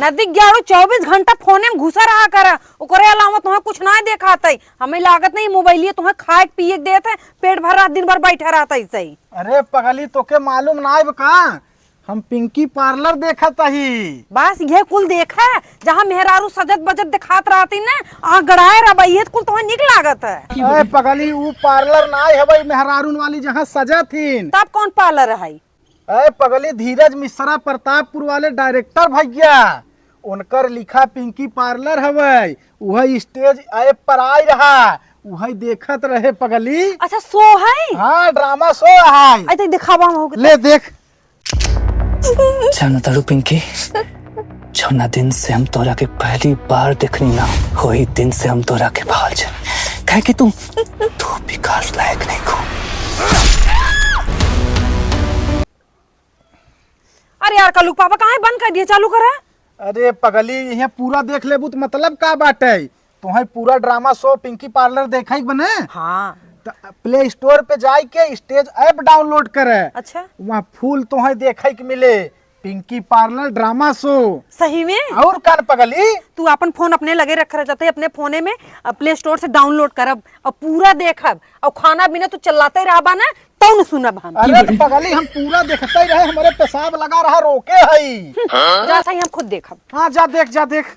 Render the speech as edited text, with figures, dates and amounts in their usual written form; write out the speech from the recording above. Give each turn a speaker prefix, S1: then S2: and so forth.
S1: नदी 24 घंटा फोने में घुसा रहा कर, ओकरे अलावा तुम्हें कुछ ना देखाता। हमें लागत नहीं मोबाइल तुम्हें खाए पिए देते, पेट भर रात दिन भर बैठा रहता ऐसे ही।
S2: अरे पगली तोके मालूम ना है का, हम पिंकी पार्लर देखत ही।
S1: बस ये कुल देखा है जहाँ मेहरारू सजत बजत दिखात रहती ना, आ गड़ाए रहा ये कुल तुम्हें निक लागत है।
S2: अरे पगली वो पार्लर ना है भाई मेहरारून वाली जहाँ सजा थी।
S1: तब कौन पार्लर है?
S2: अरे पगली धीरज मिश्रा प्रतापपुर वाले डायरेक्टर भैया, उनकर लिखा पिंकी पार्लर हवै, वही स्टेज ऐप पर आई रहा, वही देखत रहे पगली।
S1: अच्छा शो है?
S2: हाँ ड्रामा शो है।
S1: ऐसे दिखावा हो
S2: ले देख।
S3: जाना तारू पिंकी, जौना दिन से हम तोरा के पहली बार देखनी ना, वही दिन से हम तोरा के भाल जाए, कहे कि तू विकास लायक नहीं को।
S1: अरे यार कल्लू पापा कहाँ बंद कर दिया, चालू करा।
S2: अरे पगली यहाँ पूरा देख लेबू तो मतलब का बात है, तुम्हें पूरा ड्रामा शो पिंकी पार्लर देखा ही बने।
S1: हाँ
S2: प्ले स्टोर पे जाए के स्टेज ऐप डाउनलोड करे।
S1: अच्छा
S2: वहाँ फुल तुम्हें देखे के मिले पिंकी पार्लर ड्रामा शो।
S1: सही में?
S2: और कान पगली
S1: तू अपन फोन अपने लगे रख जाते, अपने फोने में प्ले स्टोर से डाउनलोड करब और पूरा देखब, और खाना पीना तू चिल्लाते रहा ना तो न सुनब हम।
S2: अरे पगली हम पूरा देखते ही रहे, हमारे पेशाब लगा रहा रोके है।
S1: जा सही हम खुद देखब।
S2: हाँ जा देख जा देख।